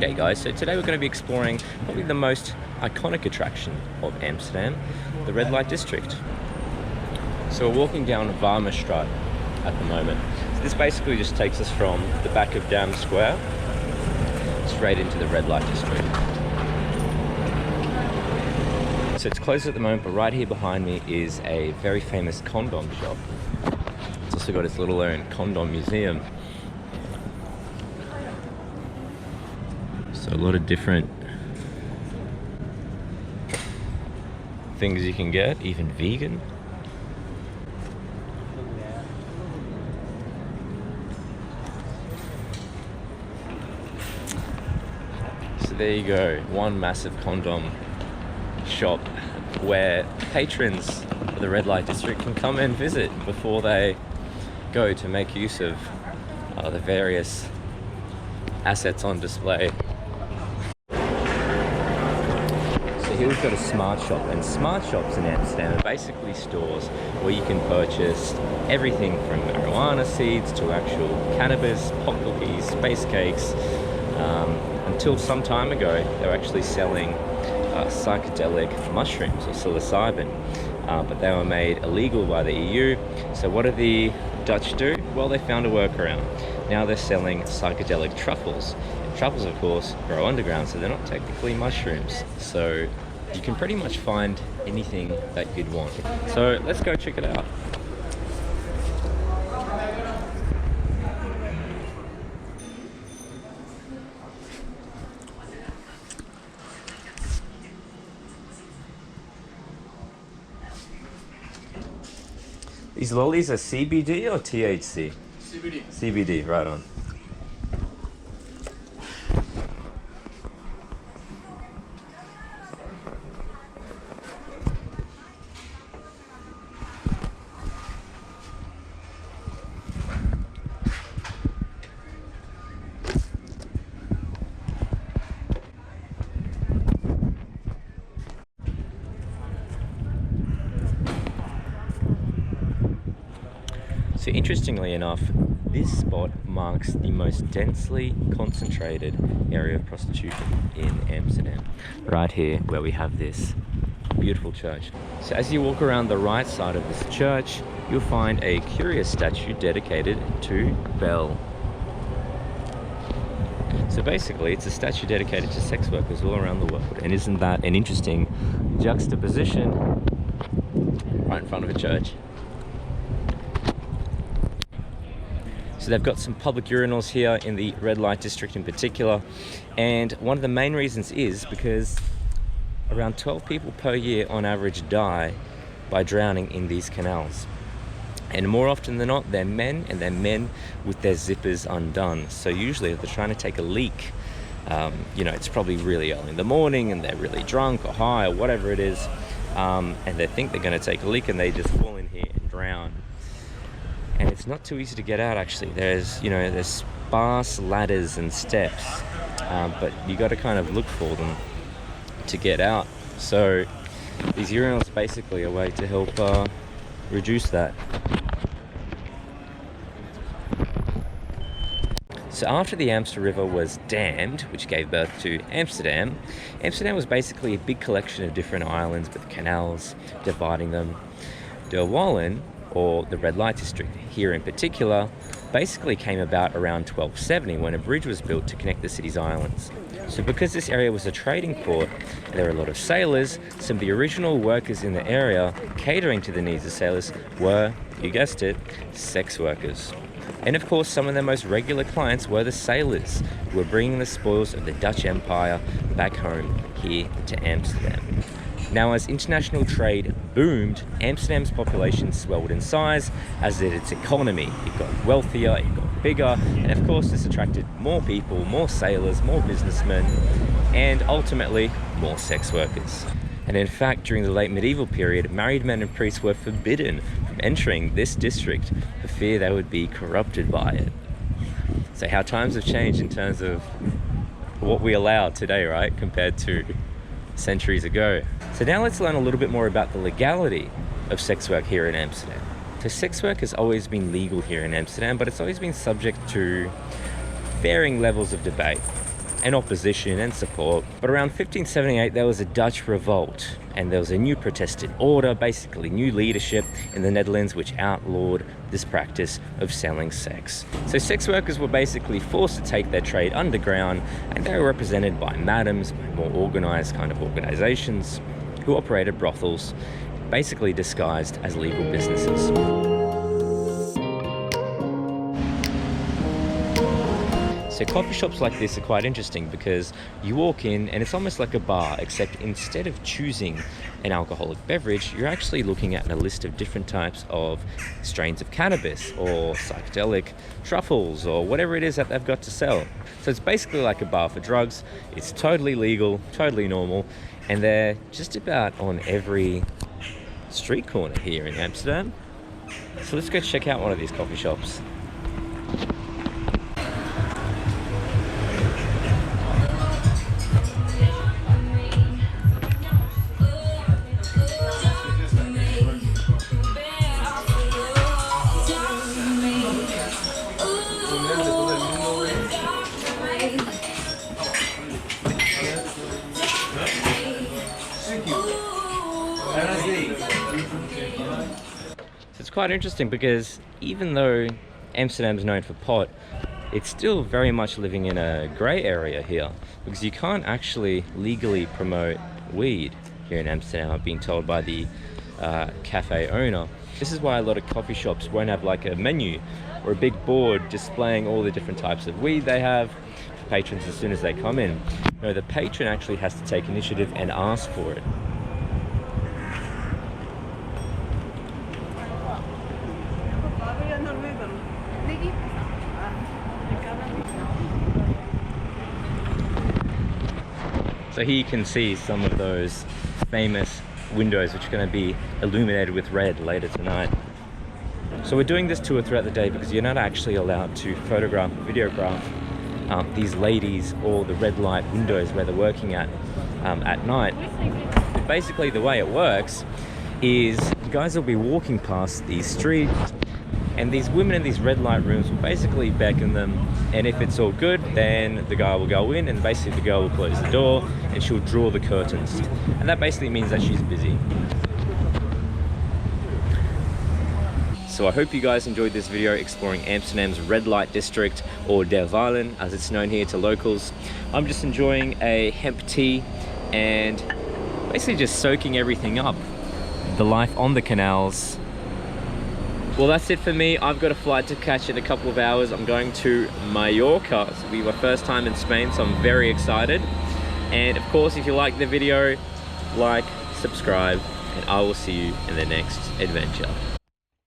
G'day guys, so today we're going to be exploring probably the most iconic attraction of Amsterdam, the Red Light District. So we're walking down Warmerstraat at the moment. So this basically just takes us from the back of Dam Square straight into the Red Light District. So it's closed at the moment, but right here behind me is a very famous condom shop. It's also got its little own condom museum. So a lot of different things you can get, even vegan. So there you go, one massive condom shop where patrons of the Red Light District can come and visit before they go to make use of the various assets on display. So here we've got a smart shop, and smart shops in Amsterdam are basically stores where you can purchase everything from marijuana seeds to actual cannabis, pot cookies, space cakes. Until some time ago, they were actually selling psychedelic mushrooms or psilocybin, but they were made illegal by the EU. So what did the Dutch do? Well, they found a workaround. Now they're selling psychedelic truffles. And truffles, of course, grow underground, so they're not technically mushrooms. So you can pretty much find anything that you'd want. So let's go check it out. These lollies are CBD or THC? CBD. CBD, right on. So interestingly enough, this spot marks the most densely concentrated area of prostitution in Amsterdam. Right here where we have this beautiful church. So as you walk around the right side of this church, you'll find a curious statue dedicated to Belle. So basically it's a statue dedicated to sex workers all around the world. And isn't that an interesting juxtaposition right in front of a church? So they've got some public urinals here in the Red Light District in particular, and one of the main reasons is because around 12 people per year on average die by drowning in these canals. And more often than not, they're men, and they're men with their zippers undone. So usually if they're trying to take a leak, you know, it's probably really early in the morning and they're really drunk or high or whatever it is, and they think they're going to take a leak and they just fall in here and drown. And it's not too easy to get out, actually. There's sparse ladders and steps, but you got to kind of look for them to get out. So these urinals are basically a way to help reduce that. So after the Amster River was dammed, which gave birth to Amsterdam, Amsterdam was basically a big collection of different islands with canals dividing them. The Wallen, or the Red Light District here in particular, basically came about around 1270 when a bridge was built to connect the city's islands. So because this area was a trading port, and there were a lot of sailors, some of the original workers in the area catering to the needs of sailors were, you guessed it, sex workers. And of course, some of their most regular clients were the sailors who were bringing the spoils of the Dutch Empire back home here to Amsterdam. Now, as international trade boomed, Amsterdam's population swelled in size, as did its economy. It got wealthier, it got bigger, and of course this attracted more people, more sailors, more businessmen, and ultimately more sex workers. And in fact, during the late medieval period, married men and priests were forbidden from entering this district for fear they would be corrupted by it. So how times have changed in terms of what we allow today, right, compared to centuries ago. So now let's learn a little bit more about the legality of sex work here in Amsterdam. So sex work has always been legal here in Amsterdam, but it's always been subject to varying levels of debate. and opposition and support. But around 1578 there was a Dutch revolt, and there was a new Protestant order, basically new leadership in the Netherlands, which outlawed this practice of selling sex. So sex workers were basically forced to take their trade underground, and they were represented by madams, by more organized kind of organizations who operated brothels, basically disguised as legal businesses. So coffee shops like this are quite interesting because you walk in and it's almost like a bar, except instead of choosing an alcoholic beverage, you're actually looking at a list of different types of strains of cannabis or psychedelic truffles or whatever it is that they've got to sell. So it's basically like a bar for drugs. It's totally legal, totally normal, and they're just about on every street corner here in Amsterdam. So let's go check out one of these coffee shops. It's quite interesting because even though Amsterdam's known for pot, it's still very much living in a grey area here because you can't actually legally promote weed here in Amsterdam. I've been told by the cafe owner. This is why a lot of coffee shops won't have like a menu or a big board displaying all the different types of weed they have for patrons as soon as they come in. No, the patron actually has to take initiative and ask for it. So here you can see some of those famous windows which are going to be illuminated with red later tonight. So we're doing this tour throughout the day because you're not actually allowed to photograph or videograph these ladies or the red light windows where they're working at night. But basically the way it works is you guys will be walking past these streets, and these women in these red light rooms will basically beckon them, and if it's all good, then the guy will go in, and basically the girl will close the door and she'll draw the curtains, and that basically means that she's busy. So I hope you guys enjoyed this video exploring Amsterdam's Red Light District, or Der Wallen as it's known here to locals. I'm just enjoying a hemp tea and basically just soaking everything up. The life on the canals. Well, that's it for me. I've got a flight to catch in a couple of hours. I'm going to Mallorca. So we were first time in Spain, so I'm very excited. And of course, if you like the video, like, subscribe, and I will see you in the next adventure.